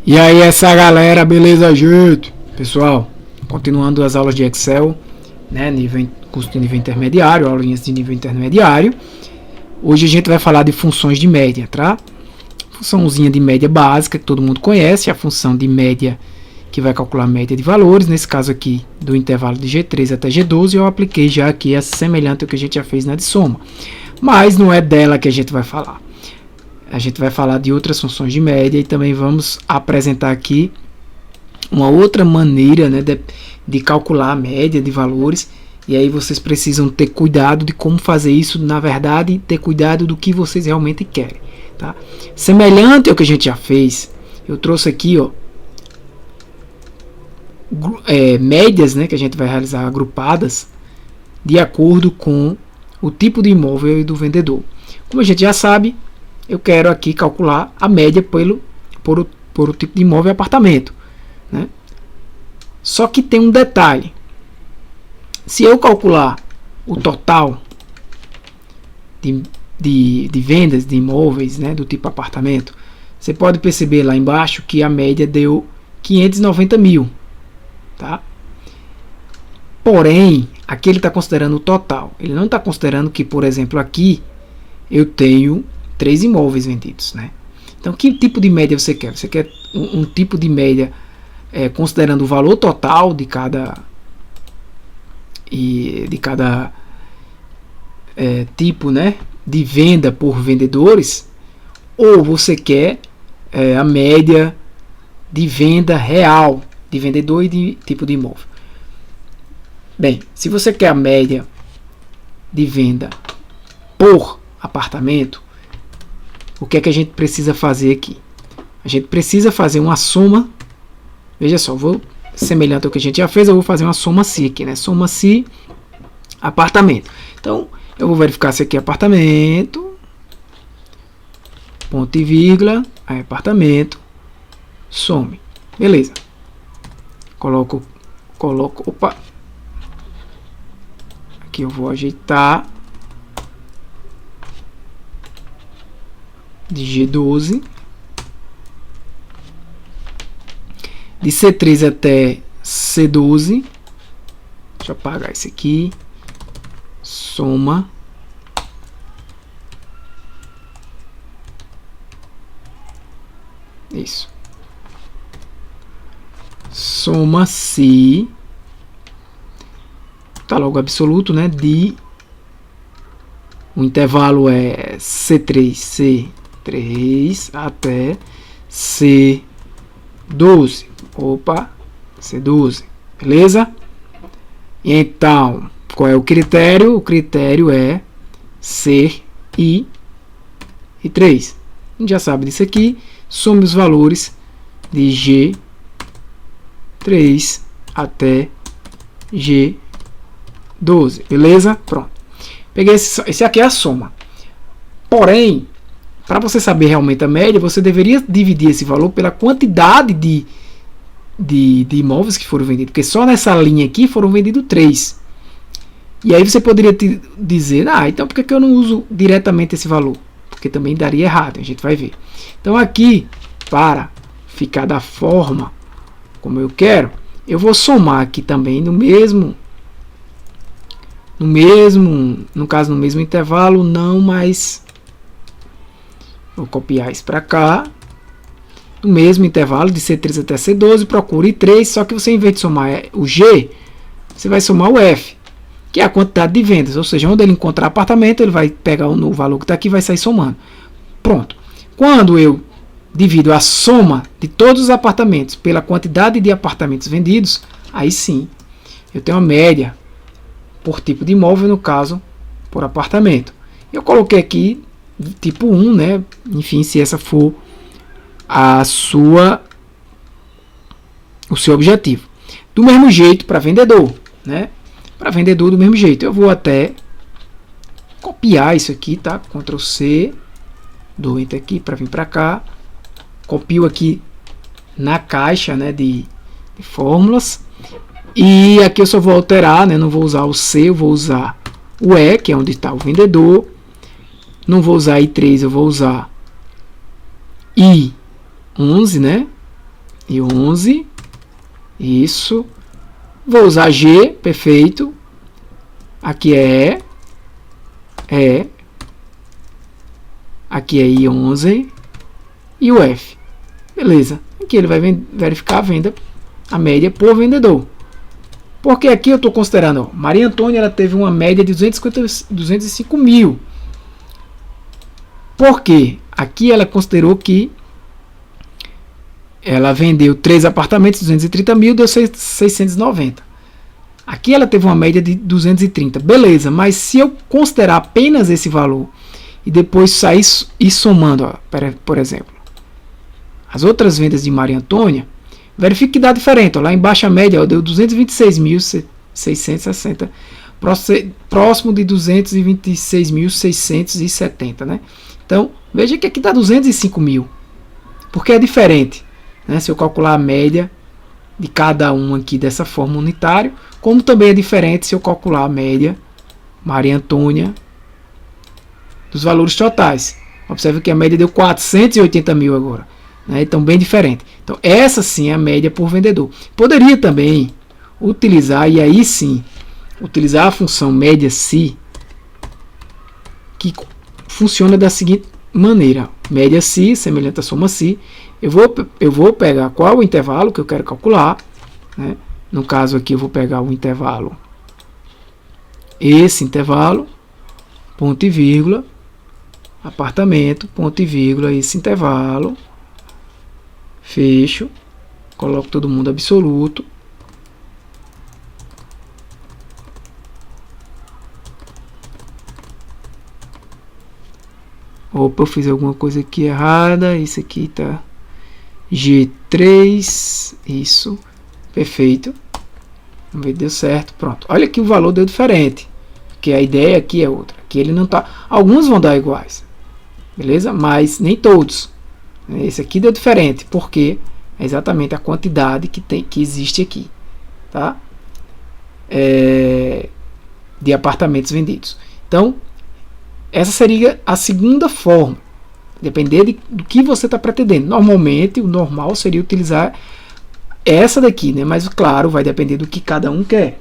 E aí essa galera, beleza, gente? Pessoal, continuando as aulas de Excel, né, curso de nível intermediário, aulinhas de nível intermediário. Hoje a gente vai falar de funções de média, tá? Funçãozinha de média básica que todo mundo conhece, a função de média que vai calcular a média de valores, nesse caso aqui do intervalo de G3 até G12, eu apliquei já aqui a semelhante ao que a gente já fez na de soma. Mas não é dela que a gente vai falar. A gente vai falar de outras funções de média e também vamos apresentar aqui uma outra maneira, né, de calcular a média de valores. E aí vocês precisam ter cuidado de como fazer isso, na verdade, ter cuidado do que vocês realmente querem. Tá? Semelhante ao que a gente já fez, eu trouxe aqui, ó, médias, né, que a gente vai realizar agrupadas de acordo com o tipo de imóvel e do vendedor. Como a gente já sabe, eu quero aqui calcular a média por o tipo de imóvel e apartamento, né? Só que tem um detalhe. Se eu calcular o total de vendas de imóveis, né, do tipo apartamento, você pode perceber lá embaixo que a média deu 590 mil. Tá? Porém, aqui ele está considerando o total. Ele não está considerando que, por exemplo, aqui eu tenho 3 imóveis vendidos, né? Então, que tipo de média você quer? Você quer um tipo de média considerando o valor total de cada tipo, né, de venda por vendedores, ou você quer a média de venda real de vendedor e de tipo de imóvel? Bem, se você quer a média de venda por apartamento, o que é que a gente precisa fazer aqui? A gente precisa fazer uma soma. Veja só, semelhante ao que a gente já fez, eu vou fazer uma soma-se aqui, né? Soma-se apartamento. Então, eu vou verificar se aqui é apartamento, ponto e vírgula, aí apartamento, some. Beleza. Coloco, opa. Aqui eu vou ajeitar de G12, de C3 até C12. Deixa eu apagar esse aqui. Soma. Isso. Soma-se, tá logo absoluto, né, o intervalo é C3 até C12. Opa, C12, beleza? Então, qual é o critério? O critério é C e 3. A gente já sabe disso aqui. Some os valores de G3 até G12, beleza? Pronto. Peguei esse aqui é a soma. Porém, para você saber realmente a média, você deveria dividir esse valor pela quantidade de imóveis que foram vendidos, porque só nessa linha aqui foram vendidos 3. E aí você poderia dizer, então por que eu não uso diretamente esse valor? Porque também daria errado, a gente vai ver. Então aqui, para ficar da forma como eu quero, eu vou somar aqui também no mesmo intervalo, não, mas vou copiar isso para cá. No mesmo intervalo de C3 até C12, procure 3, só que você, em vez de somar o G, você vai somar o F, que é a quantidade de vendas, ou seja, onde ele encontrar apartamento, ele vai pegar o valor que está aqui e vai sair somando. Pronto. Quando eu divido a soma de todos os apartamentos pela quantidade de apartamentos vendidos, aí sim, eu tenho a média por tipo de imóvel, no caso, por apartamento. Eu coloquei aqui tipo 1, né? Enfim, se essa for o seu objetivo. Do mesmo jeito para vendedor, né? Para vendedor do mesmo jeito. Eu vou até copiar isso aqui, tá? Ctrl C, dou Enter aqui para vir para cá. Copio aqui na caixa, né, de fórmulas. E aqui eu só vou alterar, né? Não vou usar o C, eu vou usar o E, que é onde está o vendedor. Não vou usar I3, eu vou usar I11, né? e 11. Isso. Vou usar G, perfeito. Aqui é E. Aqui é I11 e o F. Beleza. Aqui ele vai verificar a venda, a média por vendedor. Porque aqui eu estou considerando, ó, Maria Antônia ela teve uma média de 205 mil. Por quê? Aqui ela considerou que ela vendeu 3 apartamentos, 230 mil, deu 690. Aqui ela teve uma média de 230. Beleza, mas se eu considerar apenas esse valor e depois sair e somando, ó, por exemplo, as outras vendas de Maria Antônia, verifique que dá diferente. Ó, lá embaixo a média, ó, deu 226.660, próximo de 226.670, né? Então, veja que aqui está 205 mil, porque é diferente, né? Se eu calcular a média de cada um aqui dessa forma unitário, como também é diferente se eu calcular a média Maria Antônia dos valores totais. Observe que a média deu 480 mil agora, né? Então bem diferente. Então essa sim é a média por vendedor. Poderia também utilizar, e aí sim, utilizar a função média se, que funciona da seguinte maneira: média se, semelhante à soma se. Eu vou pegar qual o intervalo que eu quero calcular, né? No caso aqui eu vou pegar o intervalo, esse intervalo, ponto e vírgula, apartamento, ponto e vírgula, esse intervalo, fecho, coloco todo mundo absoluto. Opa, eu fiz alguma coisa aqui errada. Isso aqui tá G3. Isso. Perfeito. Vamos ver, deu certo. Pronto. Olha que o valor deu diferente. Porque a ideia aqui é outra. Aqui ele não tá. Alguns vão dar iguais. Beleza? Mas nem todos. Esse aqui deu diferente. Porque é exatamente a quantidade que existe aqui. Tá? De apartamentos vendidos. Então, essa seria a segunda forma. Depender do que você está pretendendo. Normalmente, o normal seria utilizar essa daqui, né? Mas, claro, vai depender do que cada um quer.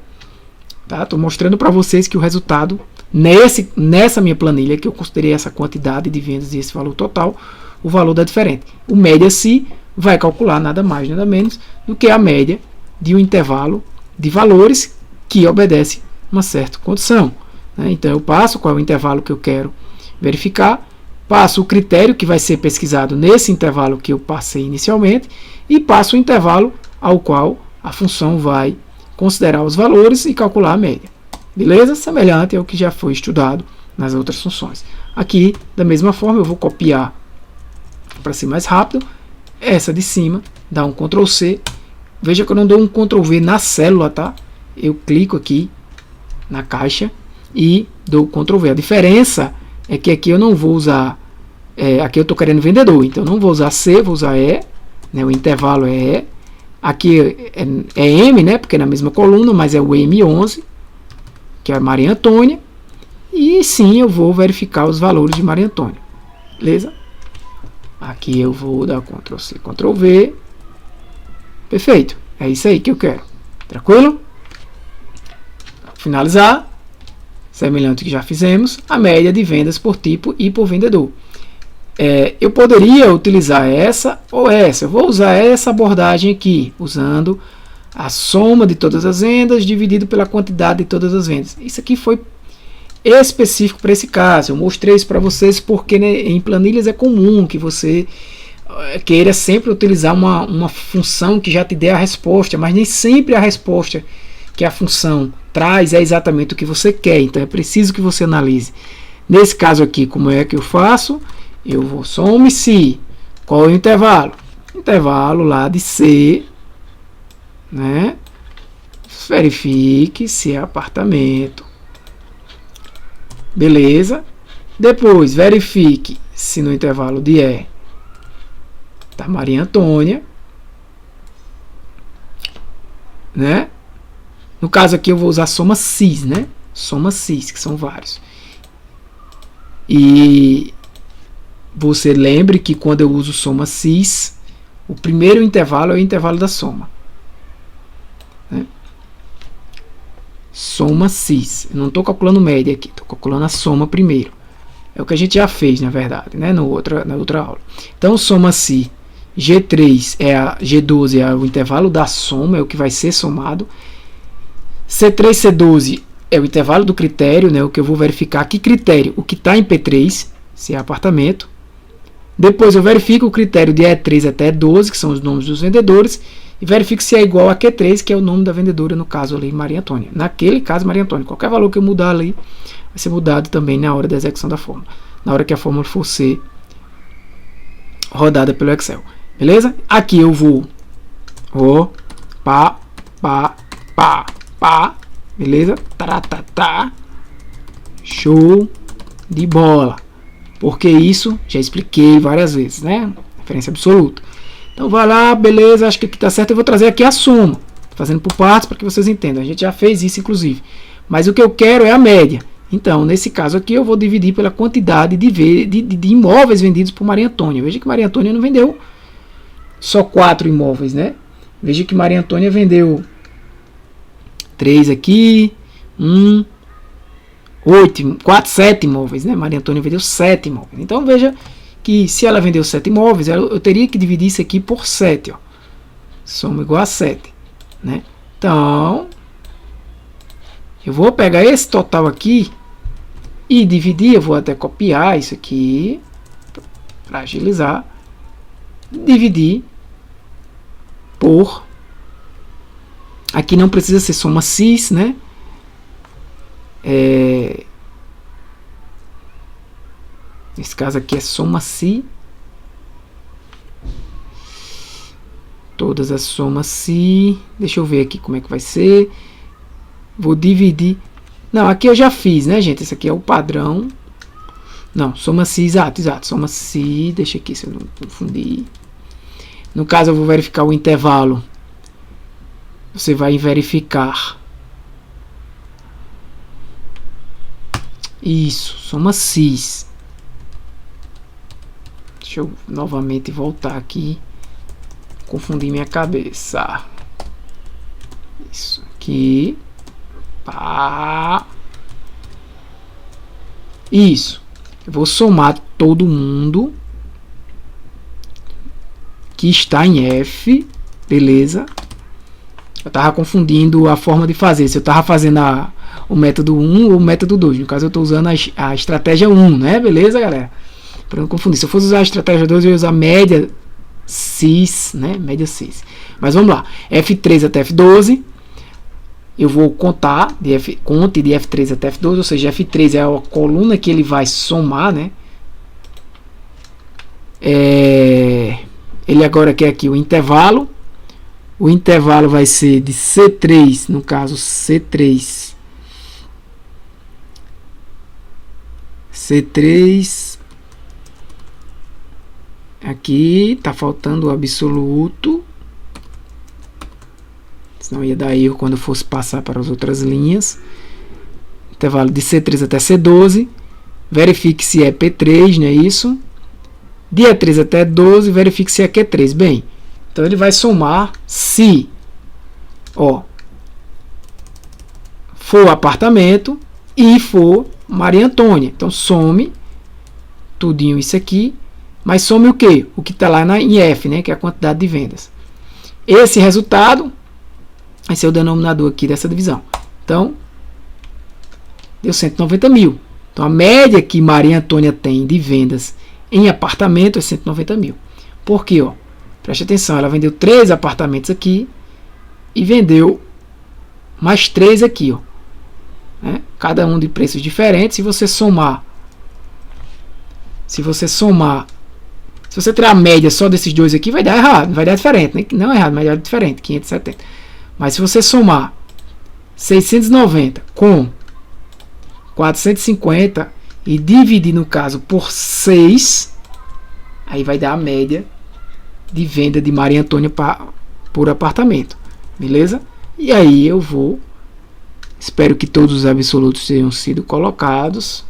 Tá? Estou mostrando para vocês que o resultado, nessa minha planilha, que eu considerei essa quantidade de vendas e esse valor total, o valor dá diferente. O média se vai calcular nada mais, nada menos do que a média de um intervalo de valores que obedece uma certa condição. Então eu passo qual é o intervalo que eu quero verificar, passo o critério que vai ser pesquisado nesse intervalo que eu passei inicialmente e passo o intervalo ao qual a função vai considerar os valores e calcular a média. Beleza? Semelhante ao que já foi estudado nas outras funções. Aqui, da mesma forma, eu vou copiar para ser mais rápido essa de cima, dar um Ctrl C. Veja que eu não dou um Ctrl V na célula, tá? Eu clico aqui na caixa e dou Ctrl V. A diferença é que aqui eu não vou usar, aqui eu estou querendo vendedor, então eu não vou usar C, vou usar E, né, o intervalo é E. Aqui é M, né, porque é na mesma coluna, mas é o M11, que é a Maria Antônia. E sim, eu vou verificar os valores de Maria Antônia. Beleza? Aqui eu vou dar Ctrl C, Ctrl V. Perfeito. É isso aí que eu quero. Tranquilo? Finalizar. Semelhante ao que já fizemos, a média de vendas por tipo e por vendedor. Eu poderia utilizar essa ou essa. Eu vou usar essa abordagem aqui, usando a soma de todas as vendas dividido pela quantidade de todas as vendas. Isso aqui foi específico para esse caso. Eu mostrei isso para vocês porque, né, em planilhas é comum que você queira sempre utilizar uma função que já te dê a resposta, mas nem sempre a resposta que a função traz é exatamente o que você quer. Então é preciso que você analise. Nesse caso aqui, como é que eu faço? Eu vou some-se. Qual é o intervalo? Intervalo lá de C, né? Verifique se é apartamento. Beleza. Depois verifique se no intervalo de E tá Maria Antônia, né? No caso aqui eu vou usar soma cis, né? Soma cis, que são vários. E você lembre que quando eu uso soma cis, O primeiro intervalo é o intervalo da soma, né? Soma cis. Eu não estou calculando média aqui, estou calculando a soma primeiro. É o que a gente já fez, na verdade, né? Na outra aula. Então, soma si G3 G12 é o intervalo da soma, é o que vai ser somado. C3, C12 é o intervalo do critério, né? O que eu vou verificar. Que critério? O que está em P3, se é apartamento. Depois eu verifico o critério de E3 até E12, que são os nomes dos vendedores, e verifico se é igual a Q3, que é o nome da vendedora, no caso ali, Maria Antônia. Naquele caso, Maria Antônia. Qualquer valor que eu mudar ali, vai ser mudado também na hora da execução da fórmula. Na hora que a fórmula for ser rodada pelo Excel. Beleza? Aqui eu vou pá, beleza? Tá. Show de bola. Porque isso, já expliquei várias vezes, né? Referência absoluta. Então vai lá, beleza, acho que aqui tá certo. Eu vou trazer aqui a soma. Tô fazendo por partes para que vocês entendam. A gente já fez isso, inclusive. Mas o que eu quero é a média. Então, nesse caso aqui, eu vou dividir pela quantidade de imóveis vendidos por Maria Antônia. Veja que Maria Antônia não vendeu só 4 imóveis, né? Veja que Maria Antônia vendeu 3 aqui, 7 imóveis, né? Maria Antônia vendeu 7 imóveis. Então, veja que se ela vendeu 7 imóveis, eu teria que dividir isso aqui por 7, ó. Soma igual a 7, né? Então, eu vou pegar esse total aqui e dividir. Eu vou até copiar isso aqui para agilizar. Dividir por, aqui não precisa ser soma cis, né? Nesse caso aqui é soma si. Todas as somas si. Deixa eu ver aqui como é que vai ser. Vou dividir. Não, aqui eu já fiz, né, gente? Esse aqui é o padrão. Não, soma si, exato. Soma si, deixa aqui se eu não confundir. No caso, eu vou verificar o intervalo. Você vai verificar. Isso, soma cis. Deixa eu novamente voltar aqui. Confundi minha cabeça. Isso aqui. Pá. Isso. Eu vou somar todo mundo que está em F. Beleza. Eu estava confundindo a forma de fazer. Se eu estava fazendo o método 1 ou o método 2. No caso, eu estou usando a estratégia 1, né? Beleza, galera? Para não confundir. Se eu fosse usar a estratégia 2, eu ia usar média cis, né? Média cis. Mas vamos lá. F3 até F12. Eu vou contar conte de F3 até F12, ou seja, F3 é a coluna que ele vai somar, né? Ele agora quer aqui o intervalo. O intervalo vai ser de C3, no caso C3. C3. Aqui tá faltando o absoluto. Senão ia dar erro quando eu fosse passar para as outras linhas. Intervalo de C3 até C12. Verifique se é P3, não é isso? De E3 até 12, verifique se é Q3. Bem, então ele vai somar se for apartamento e for Maria Antônia. Então some tudinho isso aqui. Mas some o quê? O que está lá em F, né? Que é a quantidade de vendas. Esse resultado vai ser o denominador aqui dessa divisão. Então, deu 190 mil. Então, a média que Maria Antônia tem de vendas em apartamento é 190 mil. Por quê? Preste atenção, ela vendeu 3 apartamentos aqui e vendeu mais 3 aqui. Né? Cada um de preços diferentes. Se você tirar a média só desses dois aqui, vai dar errado. Vai dar diferente, né? Não errado, mas vai dar diferente, 570. Mas se você somar 690 com 450 e dividir, no caso, por 6, aí vai dar a média de venda de Maria Antônia por apartamento. Beleza? E aí eu vou... Espero que todos os absolutos tenham sido colocados.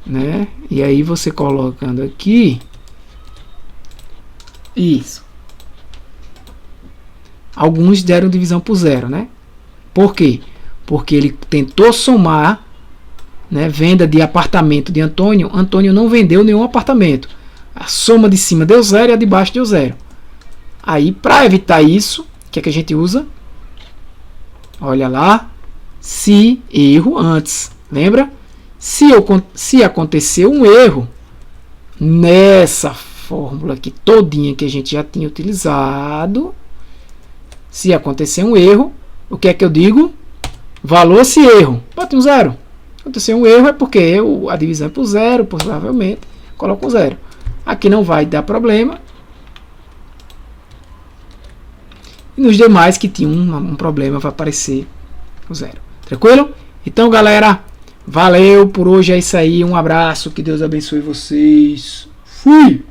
Né? E aí você colocando aqui... Isso. Alguns deram divisão por 0, né? Por quê? Porque ele tentou somar, né, venda de apartamento de Antônio. Antônio não vendeu nenhum apartamento. A soma de cima deu 0 e a de baixo deu 0. Aí, para evitar isso, o que é que a gente usa? Olha lá. Se erro antes. Lembra? Se aconteceu um erro nessa fórmula aqui todinha que a gente já tinha utilizado, se acontecer um erro, o que é que eu digo? Valor se erro. Bota um 0. Aconteceu um erro é porque a divisão é por 0, provavelmente. Coloco um 0. Aqui não vai dar problema. E nos demais que tinham um problema vai aparecer o 0. Tranquilo? Então, galera, valeu por hoje. É isso aí. Um abraço. Que Deus abençoe vocês. Fui!